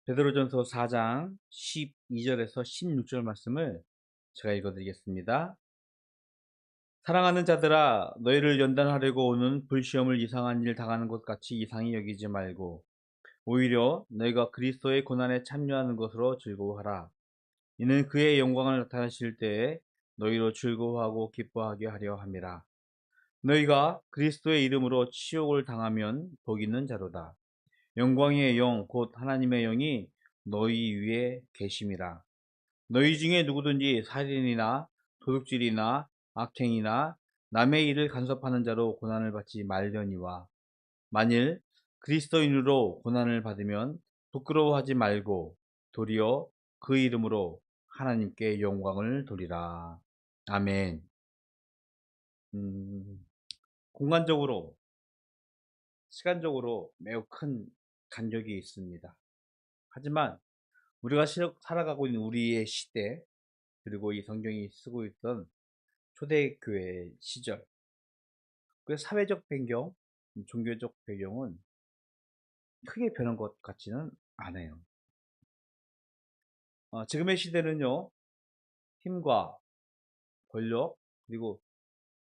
베드로전서 4장 12절에서 16절 말씀을 제가 읽어드리겠습니다. 사랑하는 자들아, 너희를 연단하려고 오는 불시험을 이상한 일 당하는 것 같이 이상히 여기지 말고 오히려 너희가 그리스도의 고난에 참여하는 것으로 즐거워하라. 이는 그의 영광을 나타내실 때에 너희로 즐거워하고 기뻐하게 하려 함이라. 너희가 그리스도의 이름으로 치욕을 당하면 복 있는 자로다. 영광의 영 곧 하나님의 영이 너희 위에 계심이라. 너희 중에 누구든지 살인이나 도둑질이나 악행이나 남의 일을 간섭하는 자로 고난을 받지 말려니와, 만일 그리스도인으로 고난을 받으면 부끄러워하지 말고 도리어 그 이름으로 하나님께 영광을 돌리라. 아멘. 음, 공간적으로, 시간적으로 매우 큰 간격이 있습니다. 하지만 우리가 살아가고 있는 우리의 시대, 그리고 이 성경이 쓰고 있던 초대교회 시절, 그 사회적 배경, 종교적 배경은 크게 변한 것 같지는 않아요. 지금의 시대는요, 힘과 권력, 그리고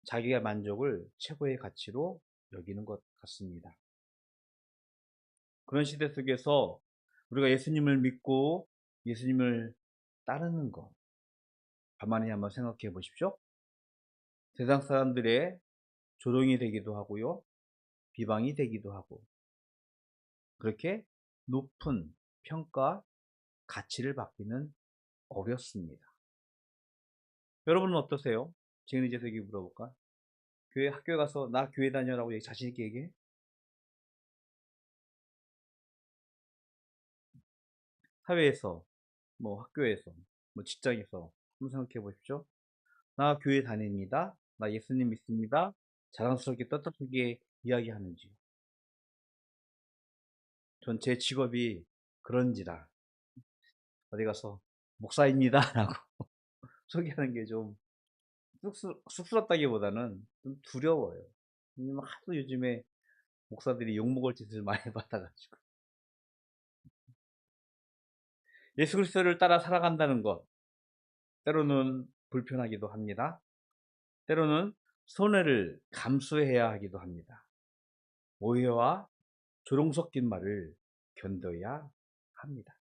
자기의 만족을 최고의 가치로 여기는 것 같습니다. 그런 시대 속에서 우리가 예수님을 믿고 예수님을 따르는 것, 가만히 한번 생각해 보십시오. 세상 사람들의 조롱이 되기도 하고요, 비방이 되기도 하고, 그렇게 높은 평가, 가치를 받기는 어렵습니다. 여러분은 어떠세요? 지금 이제 되게 물어볼까? 교회 학교에 가서 나 교회 다녀라고 자신 있게 얘기해? 사회에서, 뭐 학교에서, 뭐 직장에서 한번 생각해 보십시오. 나 교회 다닙니다. 나 예수님 믿습니다. 자랑스럽게 떳떳하게 이야기하는지. 전 제 직업이 그런지라 어디 가서 목사입니다 라고 소개하는 게 좀 쑥스럽다기보다는 좀 두려워요. 왜냐면 하도 요즘에 목사들이 욕먹을 짓을 많이 받아가지고. 예수 그리스도를 따라 살아간다는 것, 때로는 불편하기도 합니다. 때로는 손해를 감수해야 하기도 합니다. 오해와 조롱 섞인 말을 견뎌야 합니다.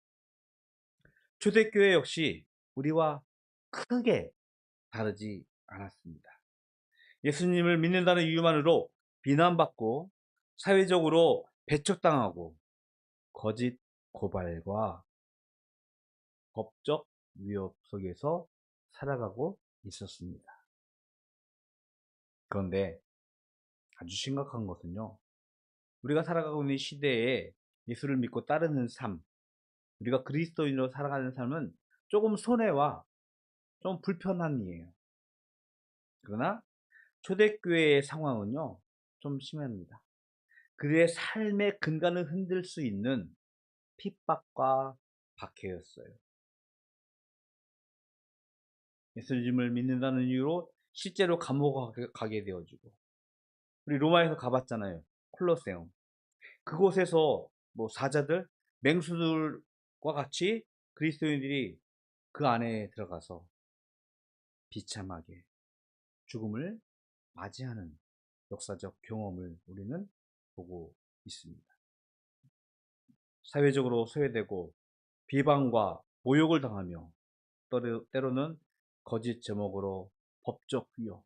초대교회 역시 우리와 크게 다르지 않았습니다. 예수님을 믿는다는 이유만으로 비난받고 사회적으로 배척당하고 거짓 고발과 법적 위협 속에서 살아가고 있었습니다. 그런데 아주 심각한 것은요, 우리가 살아가고 있는 시대에 예수를 믿고 따르는 삶, 우리가 그리스도인으로 살아가는 삶은 조금 손해와 좀 불편한 일이에요. 그러나 초대교회의 상황은요, 좀 심합니다. 그들의 삶의 근간을 흔들 수 있는 핍박과 박해였어요. 예수님을 믿는다는 이유로 실제로 감옥 가게 되어지고, 우리 로마에서 가봤잖아요. 콜로세움. 그곳에서 뭐 사자들, 맹수들과 같이 그리스도인들이 그 안에 들어가서 비참하게 죽음을 맞이하는 역사적 경험을 우리는 보고 있습니다. 사회적으로 소외되고 비방과 모욕을 당하며 때로는 거짓 제목으로 법적 위협,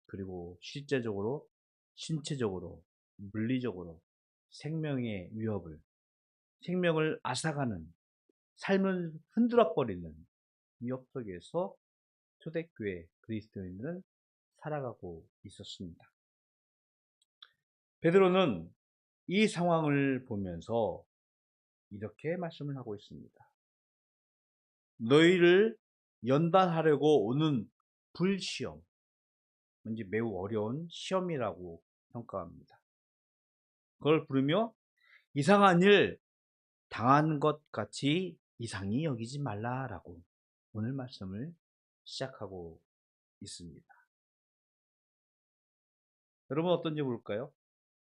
그리고 실제적으로 신체적으로 물리적으로 생명의 위협을, 생명을 앗아가는, 삶을 흔들어버리는 위협 속에서 초대교회 그리스도인들은 살아가고 있었습니다. 베드로는 이 상황을 보면서 이렇게 말씀을 하고 있습니다. 너희를 연단하려고 오는 불시험, 왠지 매우 어려운 시험이라고 평가합니다. 그걸 부르며 이상한 일 당한 것 같이 이상히 여기지 말라라고 오늘 말씀을 시작하고 있습니다. 여러분 어떤지 모를까요?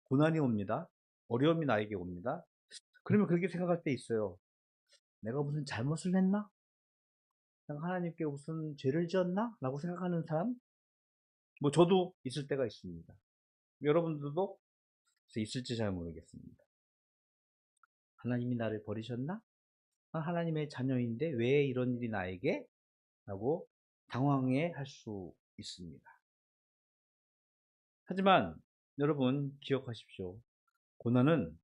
고난이 옵니다. 어려움이 나에게 옵니다. 그러면 그렇게 생각할 때 있어요. 내가 무슨 잘못을 했나? 내가 하나님께 무슨 죄를 지었나? 라고 생각하는 사람? 뭐 저도 있을 때가 있습니다. 여러분들도 있을지 잘 모르겠습니다. 하나님이 나를 버리셨나? 하나님의 자녀인데 왜 이런 일이 나에게? 라고 당황해 할 수 있습니다. 하지만 여러분 기억하십시오. 고난은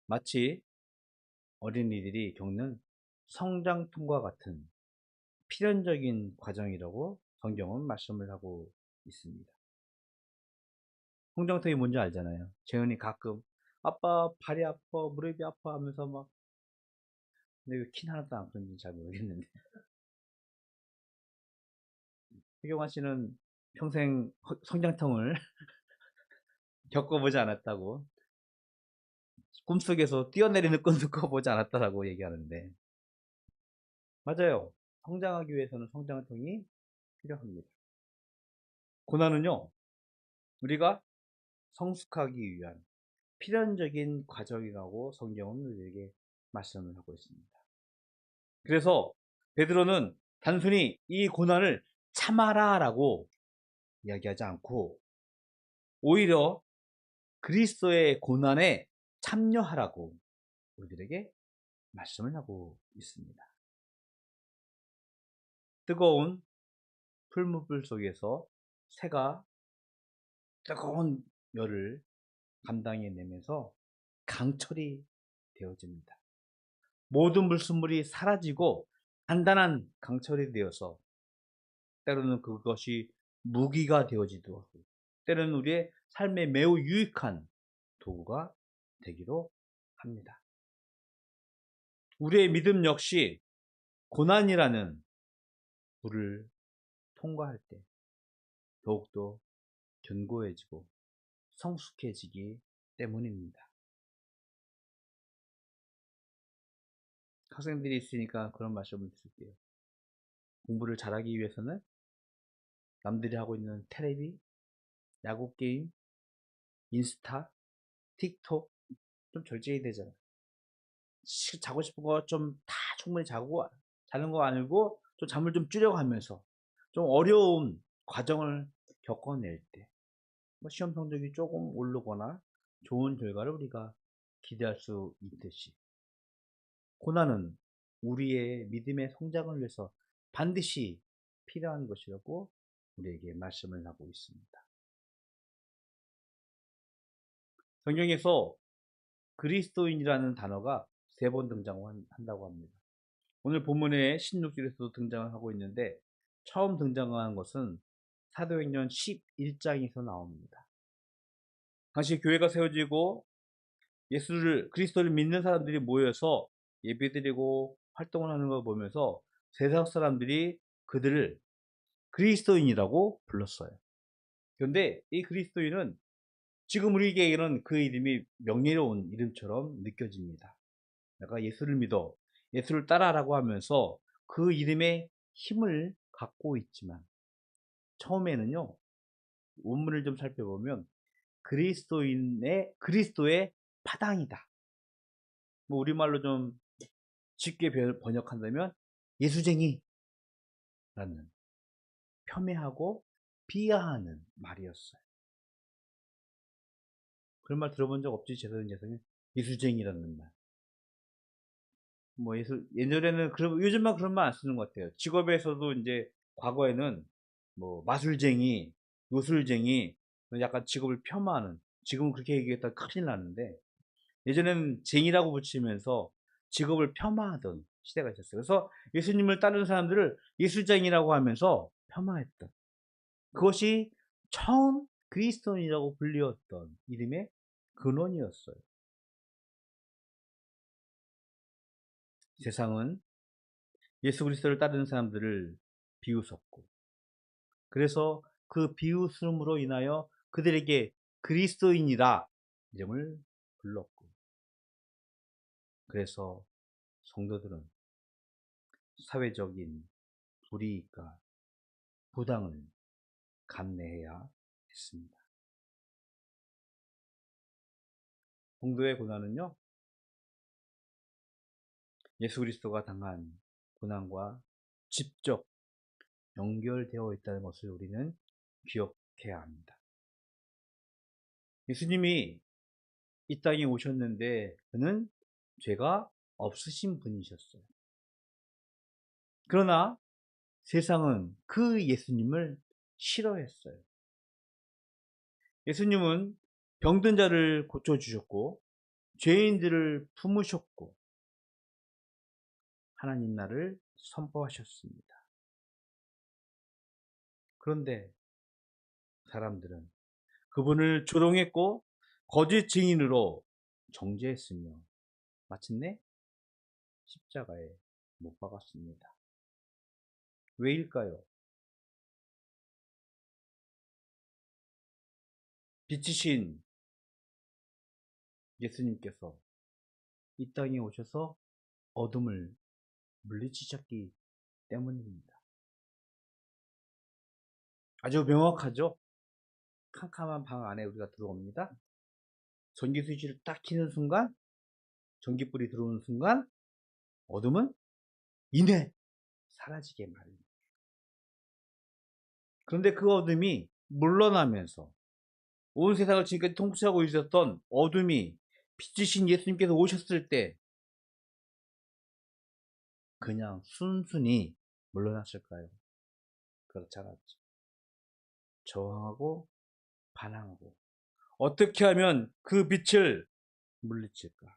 마치 어린이들이 겪는 성장통과 같은 필연적인 과정이라고 성경은 말씀을 하고 있습니다. 성장통이 뭔지 알잖아요. 재현이 가끔 아빠 발이 아파 무릎이 아파 하면서 막 근데 왜 키 하나도 안 크는지 잘 모르겠는데 혜경아 씨는 평생 성장통을 겪어보지 않았다고 꿈속에서 뛰어내리는 꿈도 꿔보지 않았다라고 얘기하는데 맞아요. 성장하기 위해서는 성장통이 필요합니다. 고난은요 우리가 성숙하기 위한 필연적인 과정이라고 성경은 우리에게 말씀을 하고 있습니다. 그래서 베드로는 단순히 이 고난을 참아라라고 이야기하지 않고 오히려 그리스도의 고난에 참여하라고 우리들에게 말씀을 하고 있습니다. 뜨거운 풀무불 속에서 새가 뜨거운 열을 감당해내면서 강철이 되어집니다. 모든 불순물이 사라지고 단단한 강철이 되어서 때로는 그것이 무기가 되어지기도 하고 때로는 우리의 삶에 매우 유익한 도구가 되기도 합니다. 우리의 믿음 역시 고난이라는 불을 통과할 때 더욱더 견고해지고 성숙해지기 때문입니다. 학생들이 있으니까 그런 말씀을 드릴게요. 공부를 잘하기 위해서는 남들이 하고 있는 테레비, 야구 게임, 인스타, 틱톡 좀 절제해야 되잖아. 자고 싶은 거 좀 다 충분히 자고 자는 거 아니고 좀 잠을 좀 줄여가면서 좀 어려운 과정을 겪어낼 때 시험 성적이 조금 오르거나 좋은 결과를 우리가 기대할 수 있듯이 고난은 우리의 믿음의 성장을 위해서 반드시 필요한 것이라고 우리에게 말씀을 하고 있습니다. 성경에서 그리스도인이라는 단어가 3번 등장한다고 합니다. 오늘 본문의 16절에서도 등장을 하고 있는데 처음 등장한 것은 사도행전 11장에서 나옵니다. 당시 교회가 세워지고 그리스도를 믿는 사람들이 모여서 예배드리고 활동을 하는 걸 보면서 세상 사람들이 그들을 그리스도인이라고 불렀어요. 그런데 이 그리스도인은 지금 우리에게는 그 이름이 명예로운 이름처럼 느껴집니다. 내가 예수를 믿어, 예수를 따라라고 하면서 그 이름의 힘을 갖고 있지만 처음에는요, 원문을 좀 살펴보면 그리스도의 파당이다. 뭐 우리말로 좀 쉽게 번역한다면 예수쟁이라는 폄훼하고 비하하는 말이었어요. 그런 말 들어본 적 없지, 재성이? 예수쟁이라는 말. 예전에는 요즘만 그런 말 안 쓰는 것 같아요. 직업에서도 이제 과거에는 뭐 마술쟁이, 요술쟁이, 약간 직업을 폄하하는, 지금은 그렇게 얘기했다 큰일 나는데, 예전에는 쟁이라고 붙이면서 직업을 폄하하던 시대가 있었어요. 그래서 예수님을 따르는 사람들을 예술쟁이라고 하면서 폄하했던. 그것이 처음 그리스도인이라고 불리웠던 이름의 근원이었어요. 세상은 예수 그리스도를 따르는 사람들을 비웃었고 그래서 그 비웃음으로 인하여 그들에게 그리스도인이라 이름을 불렀고 그래서 성도들은 사회적인 불이익과 부당을 감내해야 했습니다. 성도의 고난은요 예수 그리스도가 당한 고난과 직접 연결되어 있다는 것을 우리는 기억해야 합니다. 예수님이 이 땅에 오셨는데 그는 죄가 없으신 분이셨어요. 그러나 세상은 그 예수님을 싫어했어요. 예수님은 병든 자를 고쳐주셨고 죄인들을 품으셨고 하나님 나라를 선포하셨습니다. 그런데 사람들은 그분을 조롱했고 거짓 증인으로 정죄했으며 마침내 십자가에 못 박았습니다. 왜일까요? 빛이신 예수님께서 이 땅에 오셔서 어둠을 물리치셨기 때문입니다. 아주 명확하죠? 캄캄한 방 안에 우리가 들어옵니다. 전기 스위치를 딱 켜는 순간, 전기불이 들어오는 순간 어둠은 이내 사라지게 마련입니다. 그런데 그 어둠이 물러나면서 온 세상을 지금까지 통치하고 있었던 어둠이 빛이신 예수님께서 오셨을 때 그냥 순순히 물러났을까요? 그렇지 않았죠. 저항하고 반항하고 어떻게 하면 그 빛을 물리칠까?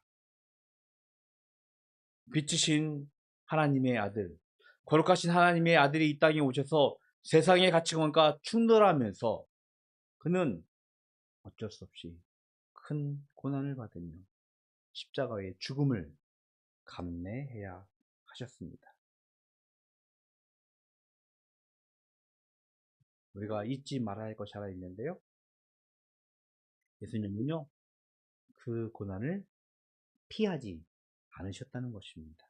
빛이신 하나님의 아들, 거룩하신 하나님의 아들이 이 땅에 오셔서 세상의 가치관과 충돌하면서 그는 어쩔 수 없이 큰 고난을 받으며 십자가의 죽음을 감내해야 하셨습니다. 우리가 잊지 말아야 할 것이 하나 있는데요. 예수님은요, 그 고난을 피하지 않으셨다는 것입니다.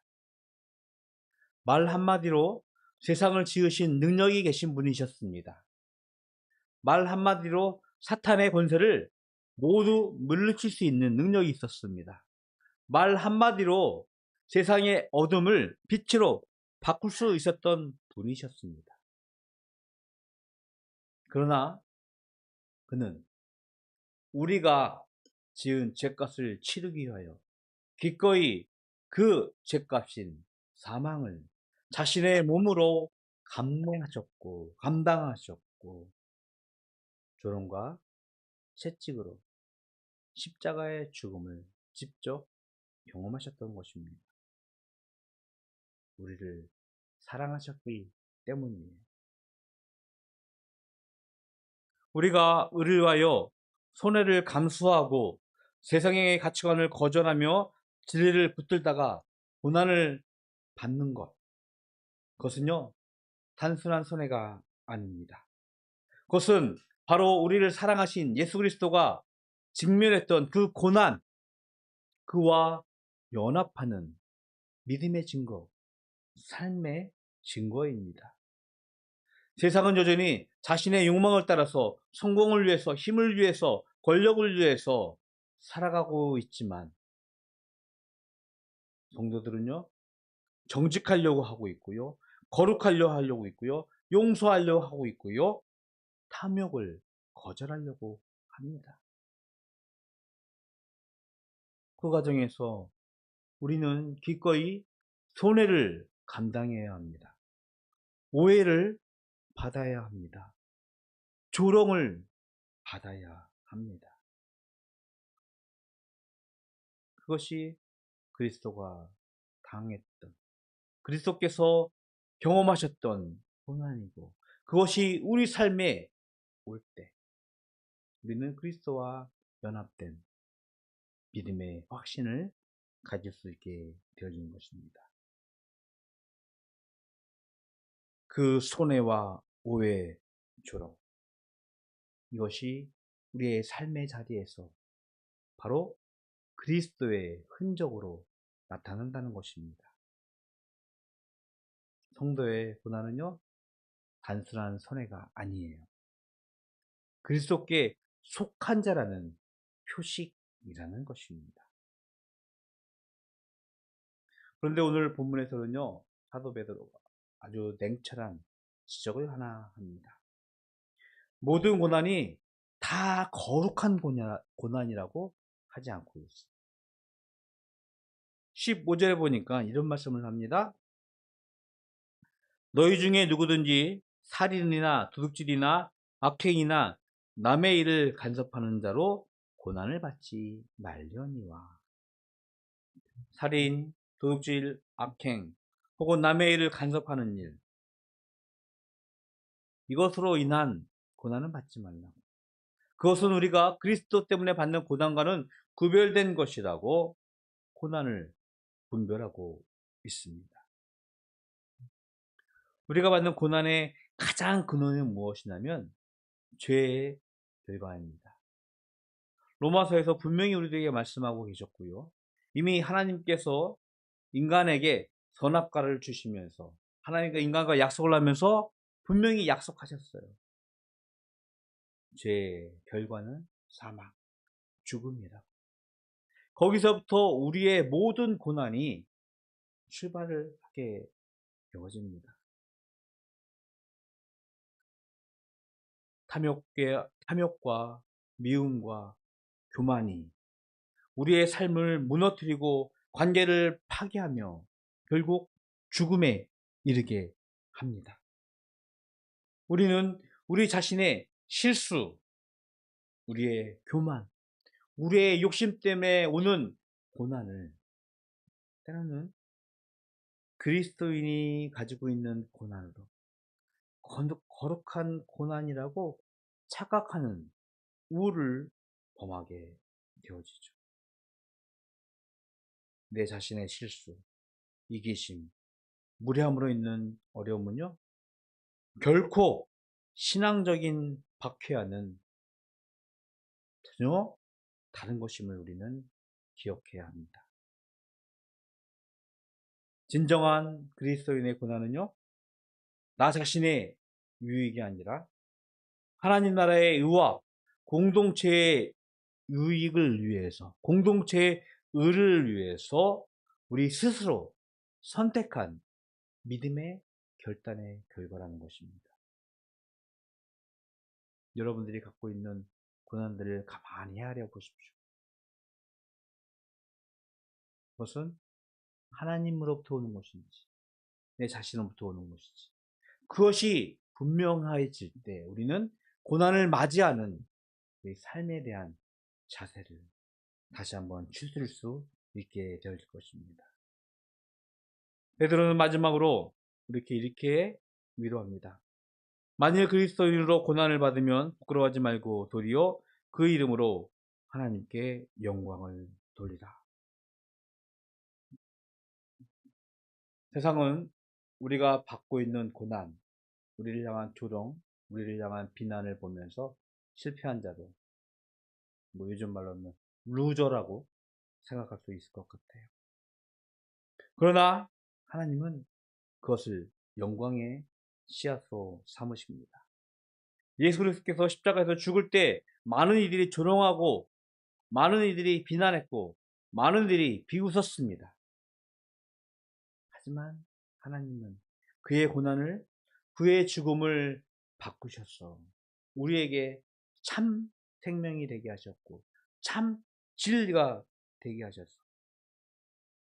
말 한마디로 세상을 지으신 능력이 계신 분이셨습니다. 말 한마디로 사탄의 권세를 모두 물리칠 수 있는 능력이 있었습니다. 말 한마디로 세상의 어둠을 빛으로 바꿀 수 있었던 분이셨습니다. 그러나 그는 우리가 지은 죄값을 치르기 위하여 기꺼이 그 죄값인 사망을 자신의 몸으로 감당하셨고 조롱과 채찍으로 십자가의 죽음을 직접 경험하셨던 것입니다. 우리를 사랑하셨기 때문이에요. 우리가 의를 위하여 손해를 감수하고 세상의 가치관을 거절하며 진리를 붙들다가 고난을 받는 것, 그것은요 단순한 손해가 아닙니다. 그것은 바로 우리를 사랑하신 예수 그리스도가 직면했던 그 고난, 그와 연합하는 믿음의 증거, 삶의 증거입니다. 세상은 여전히 자신의 욕망을 따라서 성공을 위해서, 힘을 위해서, 권력을 위해서 살아가고 있지만 성도들은요 정직하려고 하고 있고요, 거룩하려고 하려고 있고요, 용서하려고 하고 있고요, 탐욕을 거절하려고 합니다. 그 과정에서 우리는 기꺼이 손해를 감당해야 합니다. 오해를 받아야 합니다. 조롱을 받아야 합니다. 그것이 그리스도가 당했던, 그리스도께서 경험하셨던 고난이고, 그것이 우리 삶에 올 때 우리는 그리스도와 연합된 믿음의 확신을 가질 수 있게 되어지는 것입니다. 그 손해와 오해, 조롱, 이것이 우리의 삶의 자리에서 바로 그리스도의 흔적으로 나타난다는 것입니다. 성도의 고난은요 단순한 손해가 아니에요. 그리스도께 속한 자라는 표식이라는 것입니다. 그런데 오늘 본문에서는요, 사도 베드로가 아주 냉철한 지적을 하나 합니다. 모든 고난이 다 거룩한 고난이라고 하지 않고 있습니다. 15절에 보니까 이런 말씀을 합니다. 너희 중에 누구든지 살인이나 도둑질이나 악행이나 남의 일을 간섭하는 자로 고난을 받지 말려니와. 살인, 도둑질, 악행, 혹은 남의 일을 간섭하는 일, 이것으로 인한 고난은 받지 말라고. 그것은 우리가 그리스도 때문에 받는 고난과는 구별된 것이라고 고난을 분별하고 있습니다. 우리가 받는 고난의 가장 근원은 무엇이냐면 죄의 결과입니다. 로마서에서 분명히 우리들에게 말씀하고 계셨고요. 이미 하나님께서 인간에게 선악과를 주시면서 하나님과 인간과 약속을 하면서 분명히 약속하셨어요. 죄의 결과는 사망, 죽음이라고. 거기서부터 우리의 모든 고난이 출발을 하게 되어집니다. 탐욕과 미움과 교만이 우리의 삶을 무너뜨리고 관계를 파괴하며 결국 죽음에 이르게 합니다. 우리는 우리 자신의 실수, 우리의 교만, 우리의 욕심 때문에 오는 고난을 때로는 그리스도인이 가지고 있는 고난으로 거룩한 고난이라고 착각하는 우를 범하게 되어지죠. 내 자신의 실수, 이기심, 무례함으로 있는 어려움은요, 결코 신앙적인 박해와는 전혀 다른 것임을 우리는 기억해야 합니다. 진정한 그리스도인의 고난은요, 나 자신의 유익이 아니라 하나님 나라의 의와 공동체의 유익을 위해서, 공동체의 의를 위해서 우리 스스로 선택한 믿음의 결단의 결과라는 것입니다. 여러분들이 갖고 있는 고난들을 가만히 헤아려 보십시오. 그것은 하나님으로부터 오는 것인지, 내 자신으로부터 오는 것인지, 그것이 분명해질 때 우리는 고난을 맞이하는 우리 삶에 대한 자세를 다시 한번 추스릴 수 있게 될 것입니다. 베드로는 마지막으로 이렇게 위로합니다. 만일 그리스도인으로 고난을 받으면 부끄러워하지 말고 도리어 그 이름으로 하나님께 영광을 돌리라. 세상은 우리가 받고 있는 고난, 우리를 향한 조롱, 우리를 향한 비난을 보면서 실패한 자로, 요즘 말로는 루저라고 생각할 수 있을 것 같아요. 그러나 하나님은 그것을 영광의 씨앗으로 삼으십니다. 예수 그리스도께서 십자가에서 죽을 때 많은 이들이 조롱하고 많은 이들이 비난했고 많은 이들이 비웃었습니다. 하지만 하나님은 그의 고난을, 그의 죽음을 바꾸셔서 우리에게 참 생명이 되게 하셨고 참 진리가 되게 하셔서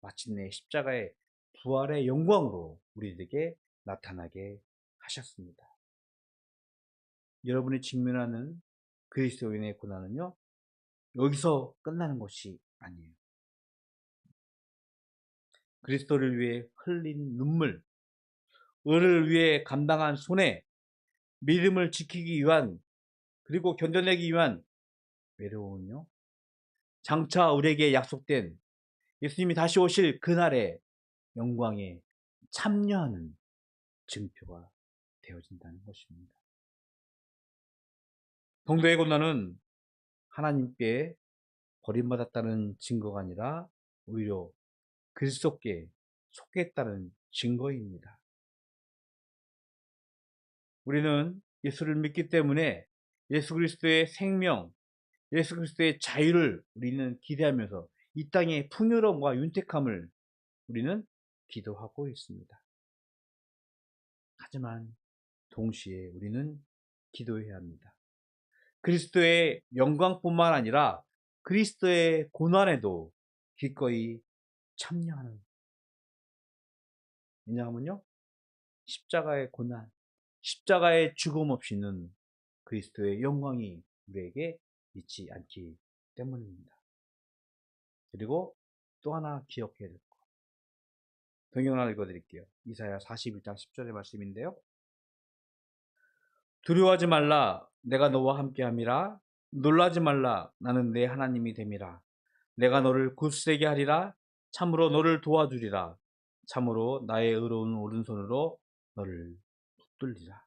마침내 십자가의 부활의 영광으로 우리에게 나타나게 하셨습니다. 여러분이 직면하는 그리스도인의 고난은요, 여기서 끝나는 것이 아니에요. 그리스도를 위해 흘린 눈물, 의를 위해 감당한 손해, 믿음을 지키기 위한, 그리고 견뎌내기 위한 외로움은요, 장차 우리에게 약속된 예수님이 다시 오실 그날의 영광에 참여하는 증표가 되어진다는 것입니다. 성도의 고난은 하나님께 버림받았다는 증거가 아니라 오히려 그리스도께 속했다는 증거입니다. 우리는 예수를 믿기 때문에 예수 그리스도의 생명, 예수 그리스도의 자유를 우리는 기대하면서 이 땅의 풍요로움과 윤택함을 우리는 기도하고 있습니다. 하지만 동시에 우리는 기도해야 합니다. 그리스도의 영광뿐만 아니라 그리스도의 고난에도 기꺼이 참여하는. 왜냐하면요, 십자가의 고난, 십자가의 죽음 없이는 그리스도의 영광이 우리에게 있지 않기 때문입니다. 그리고 또 하나 기억해야 될 것. 성경을 하나 읽어드릴게요. 이사야 41장 10절의 말씀인데요. 두려워하지 말라, 내가 너와 함께함이라. 놀라지 말라, 나는 내 하나님이 됨이라. 내가 너를 굳세게 하리라. 참으로 너를 도와주리라. 참으로 나의 의로운 오른손으로 너를 붙들리라.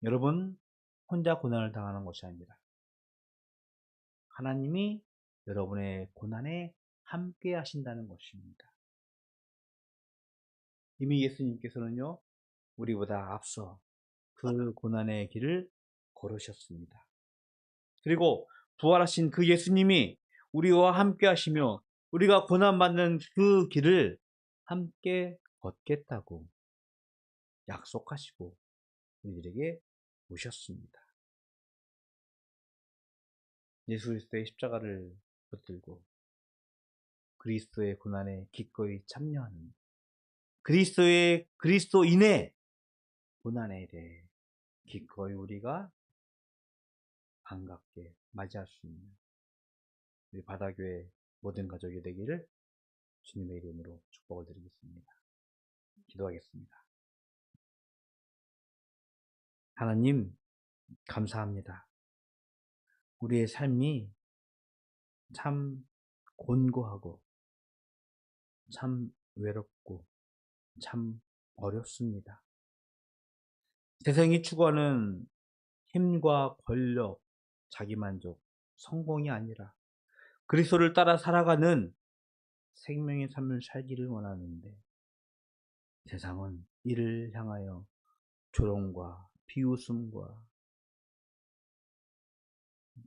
여러분, 혼자 고난을 당하는 것이 아닙니다. 하나님이 여러분의 고난에 함께 하신다는 것입니다. 이미 예수님께서는요, 우리보다 앞서 그 고난의 길을 걸으셨습니다. 그리고 부활하신 그 예수님이 우리와 함께 하시며 우리가 고난받는 그 길을 함께 걷겠다고 약속하시고 우리들에게 오셨습니다. 예수 그리스도의 십자가를 붙들고 그리스도의 고난에 기꺼이 참여하는 그리스도인의 고난에 대해 기꺼이 우리가 반갑게 맞이할 수 있는 우리 바다교회 모든 가족이 되기를 주님의 이름으로 축복을 드리겠습니다. 기도하겠습니다. 하나님, 감사합니다. 우리의 삶이 참 곤고하고 참 외롭고 참 어렵습니다. 세상이 추구하는 힘과 권력, 자기만족, 성공이 아니라 그리스도를 따라 살아가는 생명의 삶을 살기를 원하는데 세상은 이를 향하여 조롱과 비웃음과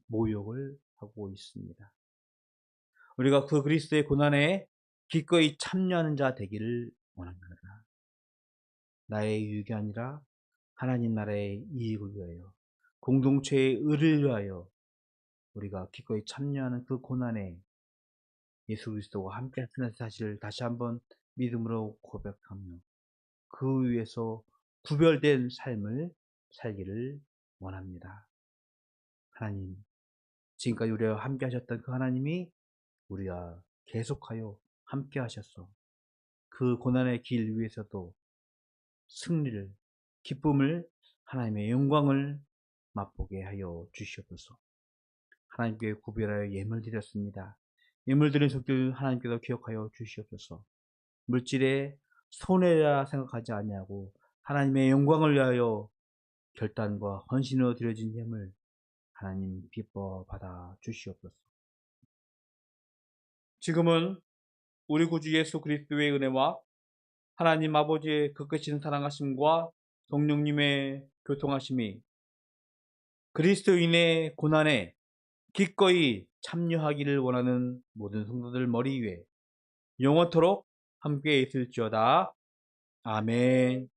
모욕을 하고 있습니다. 우리가 그 그리스도의 고난에 기꺼이 참여하는 자 되기를 원합니다. 나의 유익이 아니라 하나님 나라의 이익을 위하여 공동체의 의를 위하여 우리가 기꺼이 참여하는 그 고난에 예수 그리스도와 함께 하시는 사실을 다시 한번 믿음으로 고백하며 그 위에서 구별된 삶을 살기를 원합니다. 하나님, 지금까지 우리와 함께 하셨던 그 하나님이 우리와 계속하여 함께 하셔서 그 고난의 길 위에서도 승리를, 기쁨을, 하나님의 영광을 맛보게 하여 주시옵소서. 하나님께 구별하여 예물 드렸습니다. 예물 드린 속들 하나님께서 기억하여 주시옵소서. 물질에 손해라 생각하지 아니하고 하나님의 영광을 위하여 결단과 헌신으로 드려진 예물 하나님 기뻐 받아 주시옵소서. 지금은 우리 구주 예수 그리스도의 은혜와 하나님 아버지의 극크신 사랑하심과 성령님의 교통하심이 그리스도인의 고난에 기꺼이 참여하기를 원하는 모든 성도들 머리 위에 영원토록 함께 있을지어다. 아멘.